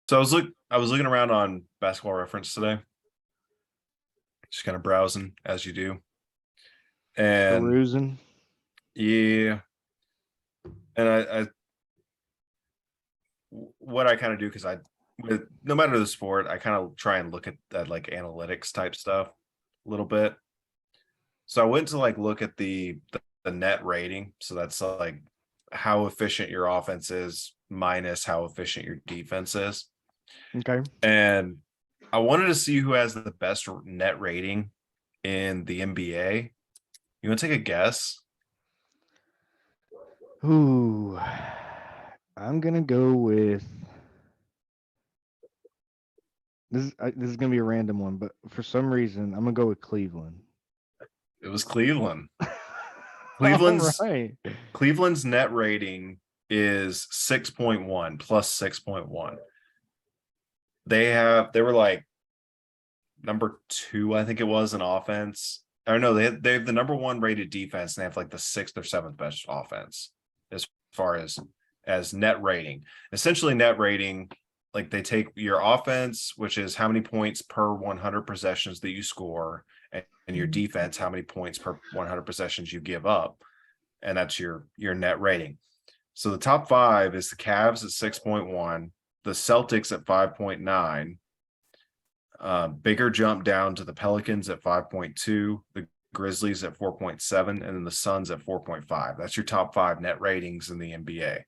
So I was looking around on Basketball Reference today, just kind of browsing as you do. And Perusing. yeah, and what I kind of do because with no matter the sport, I kind of try and look at like analytics type stuff a little bit. So I went to like look at the net rating. So that's like how efficient your offense is minus how efficient your defense is. Okay. And I wanted to see who has the best net rating in the NBA. You want to take a guess? Ooh. I'm gonna go with this is gonna be a random one, but for some reason I'm gonna go with Cleveland. It was Cleveland. All Cleveland's right. Cleveland's net rating is 6.1 plus 6.1. They were like number 2, I think it was, in offense. Or no, they have the number 1 rated defense, and they have like the 6th or 7th best offense as far as net rating. Essentially, net rating, like they take your offense, which is how many points per 100 possessions that you score, and your defense, how many points per 100 possessions you give up, and that's your net rating. So the top 5 is the Cavs at 6.1, the Celtics at 5.9. Bigger jump down to the Pelicans at 5.2, the Grizzlies at 4.7, and then the Suns at 4.5. That's your top 5 net ratings in the NBA.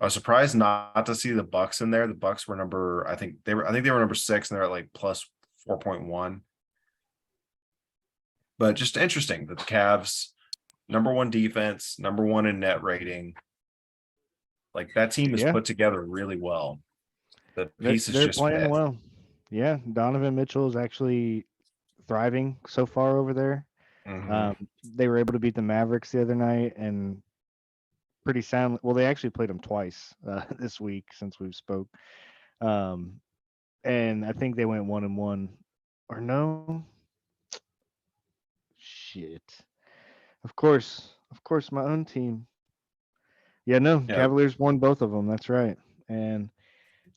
I was surprised not to see the Bucks in there. The Bucks were I think they were number 6, and they're at like plus 4.1. But just interesting that the Cavs, number 1 defense, number 1 in net rating. Like that team is Yeah, put together really well. The pieces they're just playing fit. well. Yeah, Donovan Mitchell is actually thriving so far over there. Mm-hmm. They were able to beat the Mavericks the other night and pretty sound. Well, they actually played them twice this week since we've spoke. Um, and I think they went 1-1, or no? Shit. Of course, my own team. Yeah, no, Yeah, Cavaliers won both of them. That's right. And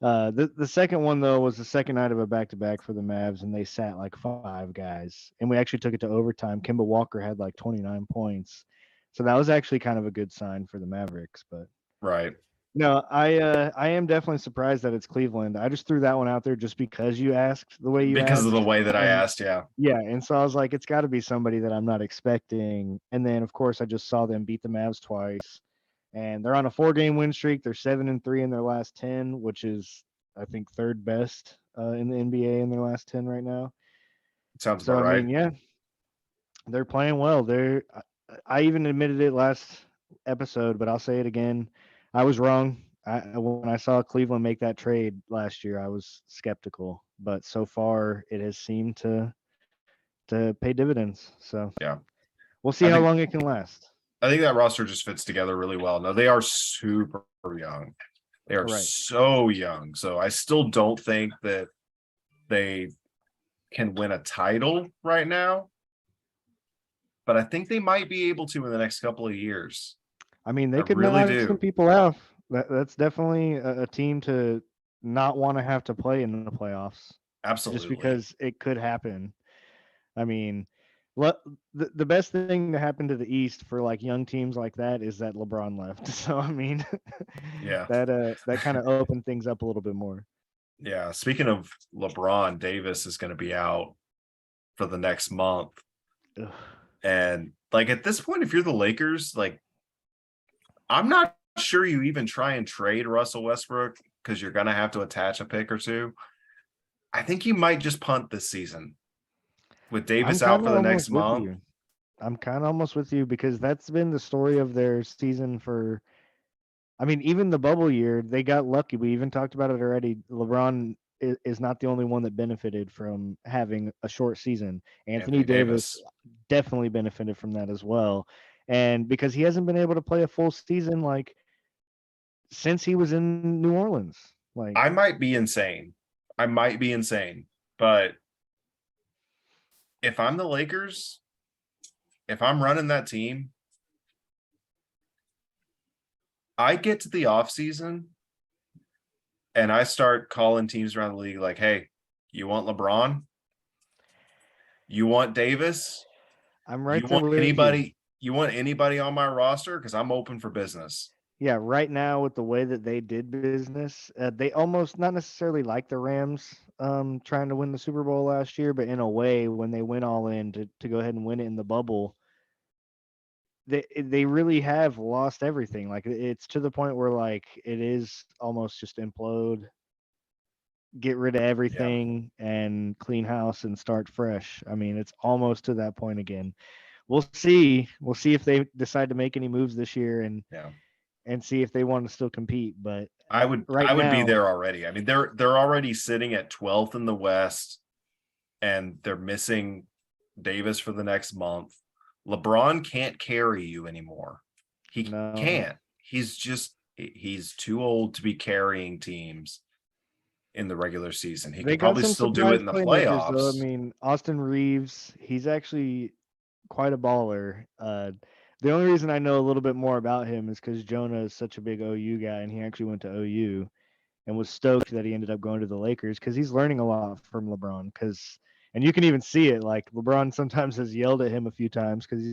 the second one though was the second night of a back to back for the Mavs, and they sat like 5 guys, and we actually took it to overtime. Kemba Walker had like 29 points, so that was actually kind of a good sign for the Mavericks. But right. no, I am definitely surprised that it's Cleveland. I just threw that one out there just because you asked the way you Because of the asked, way that I and asked, yeah. yeah, and so I was like, it's got to be somebody that I'm not expecting. And then of course I just saw them beat the Mavs twice, and they're on a 4-game win streak. They're 7-3 in their last 10, which is I think third best in the NBA in their last 10 right now. Sounds So about I right. mean, yeah, they're playing well. I even admitted it last episode, but I'll say it again. I was wrong. When I saw Cleveland make that trade last year, I was skeptical, but so far it has seemed to pay dividends. So Yeah. we'll see I how think long it can last. I think that roster just fits together really well. No, they are super young. They are Right. so young. So I still don't think that they can win a title right now, but I think they might be able to in the next couple of years. I mean, I they could really knock some do. people out. That's definitely a team to not want to have to play in the playoffs, just Absolutely. because it could happen. I mean, the best thing to happen to the East for like young teams like that is that LeBron left. So I mean, Yeah. that kind of opened things up a little bit more. Yeah. Speaking of LeBron, Davis is going to be out for the next month. Ugh. And like at this point, if you're the Lakers, like I'm not sure you even try and trade Russell Westbrook because you're going to have to attach a pick or two. I think you might just punt this season with I'm Davis out kind for of the next almost with month. you. I'm kind of almost with you because that's been the story of their season for. I mean, even the bubble year, they got lucky. We even talked about it already. LeBron is not the only one that benefited from having a short season. Anthony Anthony Davis Davis. definitely benefited from that as well. And because he hasn't been able to play a full season like since he was in New Orleans. Like, I might be insane. I might be insane. But if I'm the Lakers, if I'm running that team, I get to the offseason and I start calling teams around the league like, hey, you want LeBron? You want Davis? I'm right You there want with you. anybody? You want anybody on my roster? Because I'm open for business. Yeah, right now with the way that they did business, they almost not necessarily like the Rams trying to win the Super Bowl last year, but in a way, when they went all in to go ahead and win it in the bubble, they really have lost everything. Like it's to the point where like it is almost just implode, get rid of Yeah, everything, and clean house and start fresh. I mean, it's almost to that point again. We'll see. We'll see if they decide to make any moves this year yeah. and see if they want to still compete. But I would right I would be now, there already. I mean, they're already sitting at 12th in the West, and they're missing Davis for the next month. LeBron can't carry you anymore. He no. can't. He's too old to be carrying teams in the regular season. He They could got probably some still do it surprise in the playmakers though. I playoffs. mean, Austin Reeves, he's actually quite a baller. The only reason I know a little bit more about him is because Jonah is such a big OU guy, and he actually went to OU and was stoked that he ended up going to the Lakers because he's learning a lot from LeBron. And you can even see it. Like LeBron sometimes has yelled at him a few times because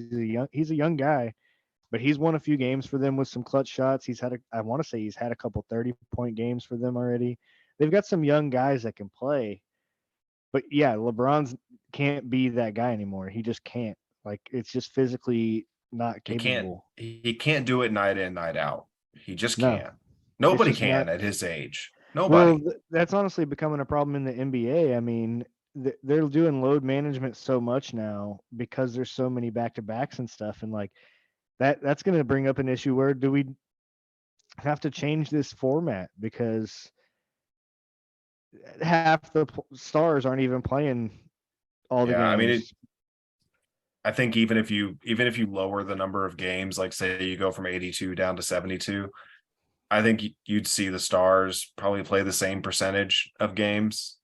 he's a young guy, but he's won a few games for them with some clutch shots. I want to say he's had a couple 30-point games for them already. They've got some young guys that can play, but yeah, LeBron's can't be that guy anymore. He just can't. Like it's just physically not He can't capable. he can't do it night in, night out. He just No, can't. it's Nobody just not. can at his age. Well, Nobody. that's honestly becoming a problem in the NBA. I mean, they're doing load management so much now because there's so many back to backs and stuff, and like that's going to bring up an issue where do we have to change this format because half the stars aren't even playing all the Yeah, I mean, games. I think even if you lower the number of games, like say you go from 82 down to 72, I think you'd see the Stars probably play the same percentage of games.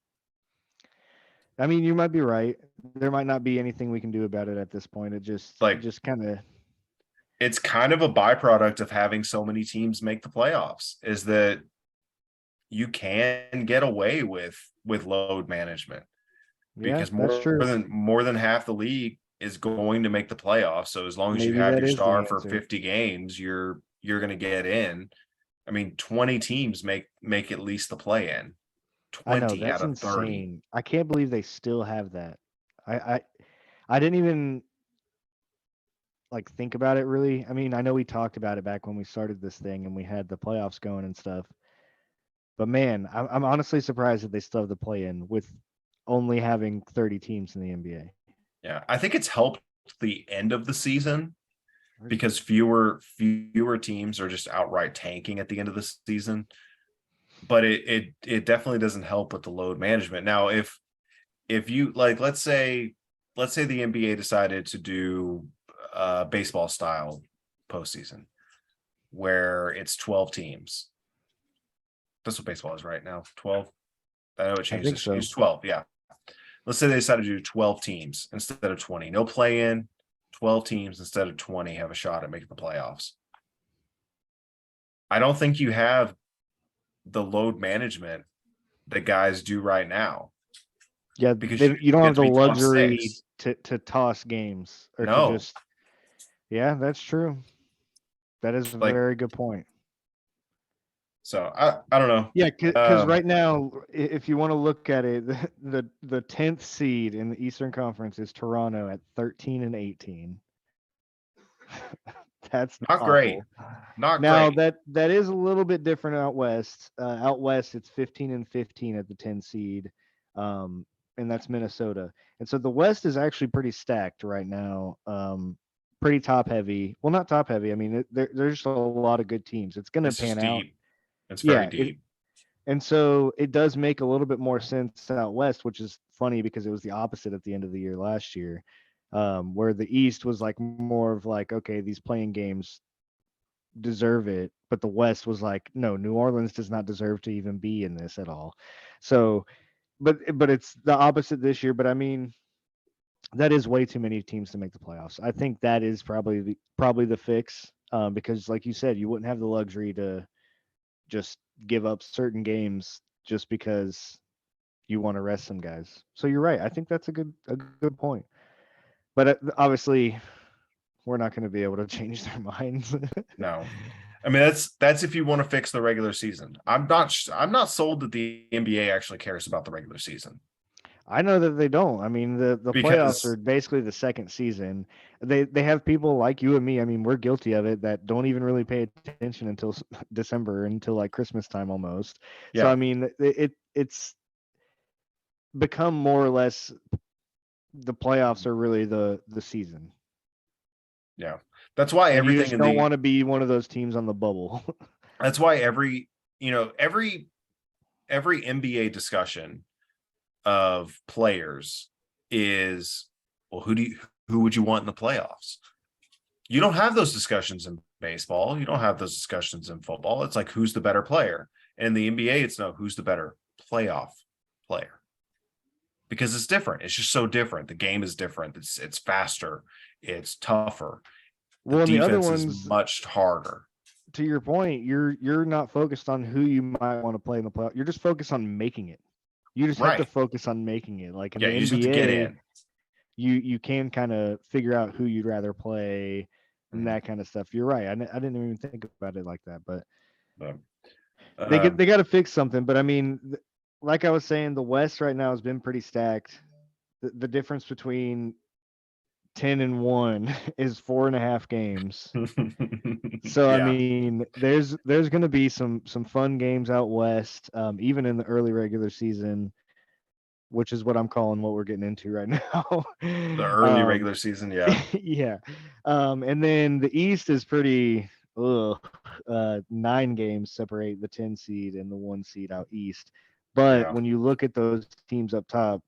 I mean, you might be right. There might not be anything we can do about it at this point. It Like just kind of it's kind of a byproduct of having so many teams make the playoffs is that you can get away with load management yeah, because that's true. more than half the league is going to make the playoffs. So as long as you Maybe have that your is the star for answer. 50 games, you're going to get in. I mean, 20 teams make at least the play in. I know 20 out that's of 30. insane. I can't believe they still have that. I I, I didn't even like think about it really. I mean, I know we talked about it back when we started this thing and we had the playoffs going and stuff. But man, I'm honestly surprised that they still have the play in with only having 30 teams in the NBA. Yeah, I think it's helped the end of the season because fewer teams are just outright tanking at the end of the season. But it definitely doesn't help with the load management. Now, if you like, let's say the NBA decided to do baseball style postseason where it's 12 teams. That's what baseball is right now. 12. I know it I changed think this year. so. It's 12. Yeah. Let's say they decided to do 12 teams instead of 20. No play in, 12 teams instead of 20 have a shot at making the playoffs. I don't think you have the load management that guys do right now Yeah, because you don't you have have to the be top luxury six. to toss games or to No, just. Yeah, that's true. That is a like, very good point. so I don't know. Yeah, because right now, if you want to look at it, the 10th seed in the Eastern Conference is Toronto at 13 and 18. That's Not great. awful. Not Now great. that is a little bit different out west. Out west, it's 15 and 15 at the 10 seed, um, and that's Minnesota. And so the West is actually pretty stacked right now. Pretty top heavy. Well, not top heavy. I mean, there's just a lot of good teams. It's going to It's just pan out. deep. It's very Yeah, deep. and so it does make a little bit more sense out west, which is funny because it was the opposite at the end of the year last year, where the East was like more of like, okay, these playing games deserve it, but the West was like, no, New Orleans does not deserve to even be in this at all. So, but it's the opposite this year. But I mean, that is way too many teams to make the playoffs. I think that is probably the fix, because like you said, you wouldn't have the luxury just give up certain games just because you want to rest some guys. So you're right. I think that's a good point. But obviously, we're not going to be able to change their minds. No. I mean, that's if you want to fix the regular season. I'm not sold that the NBA actually cares about the regular season. I know that they don't. I mean, the playoffs Because are basically the second season. They have people like you and me. I mean, we're guilty of it that don't even really pay attention until December, until like Christmas time almost. So I yeah, mean, it's become more or less the playoffs are really the season. yeah. That's why And you everything just in don't the want to be one of those teams on the bubble. that's why every NBA discussion of players is, well, who would you want in the playoffs? You don't have those discussions in baseball. You don't have those discussions in football. It's like, who's the better player? And in the NBA, it's no, who's the better playoff player? Because it's different. It's just so different. The game is different. It's faster. It's tougher. The Well, and the other defense is ones, much harder. to your point, you're not focused on who you might want to play in the playoff. You're just focused on making it. You just have to Right. focus on making it. Like in Yeah, the you just have to get NBA, in. you can kind of figure out who you'd rather play and Mhm. that kind of stuff. You're right. I didn't even think about it like that, but But, they got to fix something. But I mean, like I was saying, the West right now has been pretty stacked. The difference between 10-1 is 4.5 games. So I yeah, mean, there's going to be some fun games out west, even in the early regular season, which is what I'm calling what we're getting into right now. the early regular season. Yeah, Yeah, and then the East is pretty. Ugh, 9 games separate the 10 seed and the 1 seed out east. But yeah, when you look at those teams up top,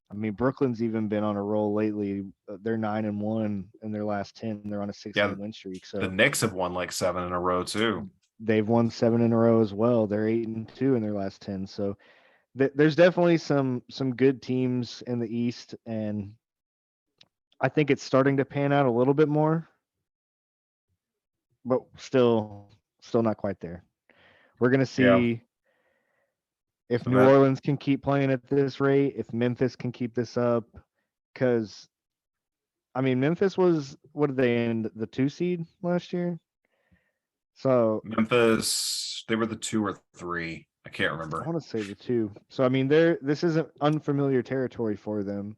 I mean, Brooklyn's even been on a roll lately. They're 9-1 in their last 10. They're on a 6 yeah. game win streak. The So Knicks have won like 7 in a row too. they've won 7 in a row as well. They're 8-2 in their last 10. So there's definitely some good teams in the East, and I think it's starting to pan out a little bit more, but still not quite there. We're gonna Yeah, see if and New that Orleans can keep playing at this rate, if Memphis can keep this up, because I mean Memphis was, what did they end, the 2 seed last year? So Memphis, they were the 2 or 3. I can't I remember. want to say the 2. So I mean this isn't unfamiliar territory for them.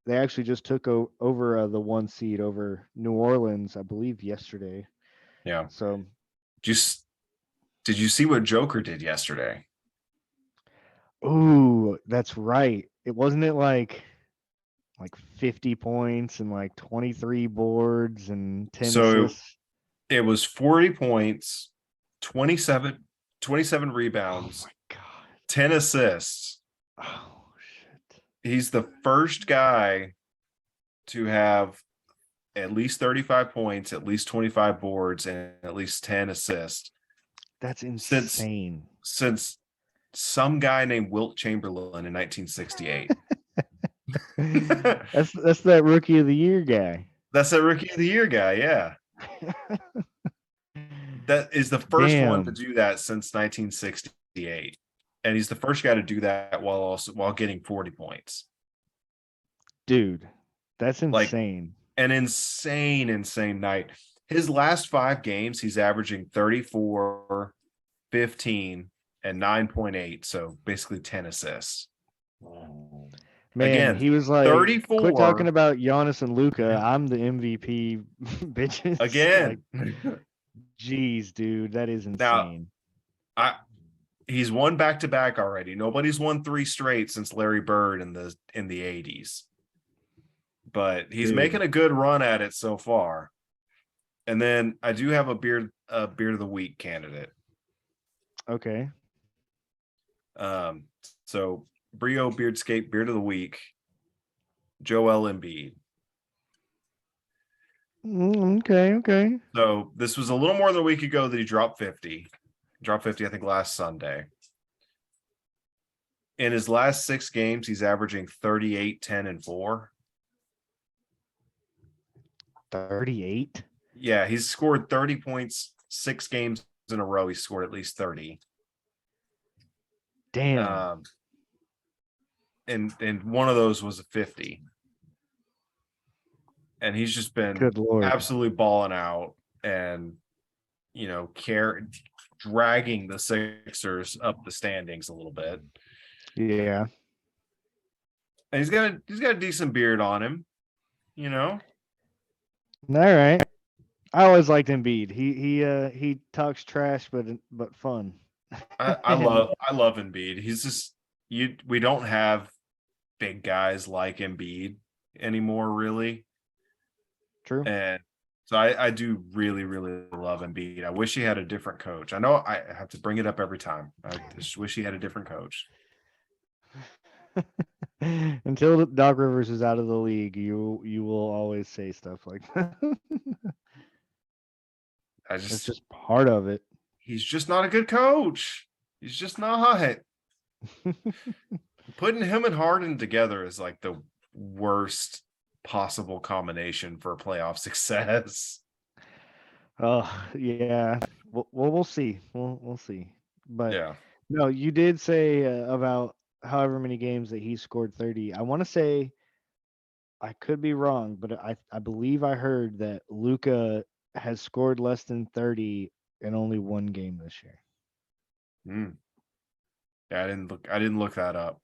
They actually just took over the 1 seed over New Orleans, I believe, yesterday. Yeah. So, Just did you see what Joker did yesterday? ooh, that's right. It wasn't it like 50 points and like 23 boards and 10 So assists. it was 40 points, 27 Oh rebounds, my god. 10 assists. Oh shit. He's the first guy to have at least 35 points, at least 25 boards, and at least 10 assists That's since insane. since some guy named Wilt Chamberlain in 1968. That's that rookie of the year guy. That's a rookie of the year guy, yeah. That is the first one to Damn, do that since 1968. And he's the first guy to do that while getting 40 points. dude. That's Like insane. an insane night. His last 5 games, he's averaging 34, 15, and 9.8. So basically 10 assists. Man, Again, he was like, quit talking 34 about Giannis and Luca. I'm the MVP, bitches. Like, again. geez, dude, that is Now, insane. I he's won back to back already. Nobody's won 3 straight since Larry Bird in the 80s. But he's Dude, making a good run at it so far. And then I do have a beard of the week candidate. okay. So Brio Beardscape Beard of the Week, Joel Embiid. Okay. So this was a little more than a week ago that he dropped 50. Dropped 50, I think, last Sunday. In his last 6 games, he's averaging 38, 10, and 4. 38. Yeah, he's scored 30 points 6 games in a row he scored at least 30. Damn. And one of those was a 50. And he's just been Good Lord. absolutely balling out and, dragging the Sixers up the standings a little bit. Yeah. And he's got a decent beard on him, All right. I always liked Embiid. He talks trash, but fun. I love Embiid. He's just we don't have big guys like Embiid anymore, really. True. And so I do really, really love Embiid. I wish he had a different coach. I know I have to bring it up every time. I just wish he had a different coach. Until Doc Rivers is out of the league, you will always say stuff like that. It's just part of it. He's just not a good coach. He's just not. Putting him and Harden together is like the worst possible combination for playoff success. Oh yeah. We'll see. We'll see. But Yeah. no, you did say about however many games that he scored 30. I want to say, I could be wrong, but I believe I heard that Luka has scored less than 30 in only one game this year. Yeah, I didn't look that up.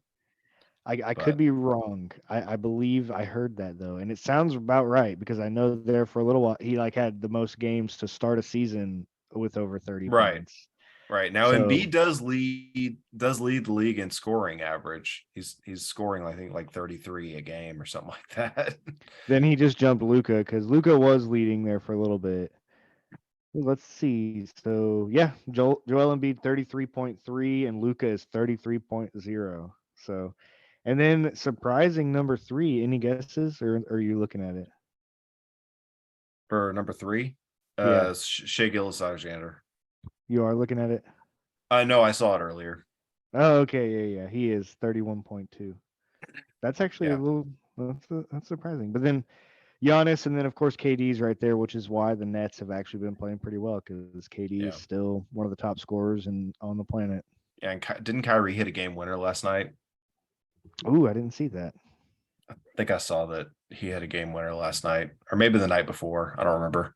I could be wrong. I believe I heard that though, and it sounds about right because I know there for a little while he had the most games to start a season with over 30 points. Right. Now So, Embiid does lead the league in scoring average. He's scoring, I think, like 33 a game or something like that. Then he just jumped Luka because Luka was leading there for a little bit. Let's see. So yeah, Joel Embiid 33.3 and Luka is 33.0. So, and then surprising number 3. Any guesses, or are you looking at it? For number 3, Yeah. Shai Gilgeous-Alexander. You are looking at it? No, I saw it earlier. Oh, okay, yeah. He is 31.2. That's actually a little that's surprising. But then Giannis, and then of course KD's right there, which is why the Nets have actually been playing pretty well because KD is still one of the top scorers on the planet. Yeah, and didn't Kyrie hit a game winner last night? Ooh, I didn't see that. I think I saw that he had a game winner last night, or maybe the night before. I don't remember.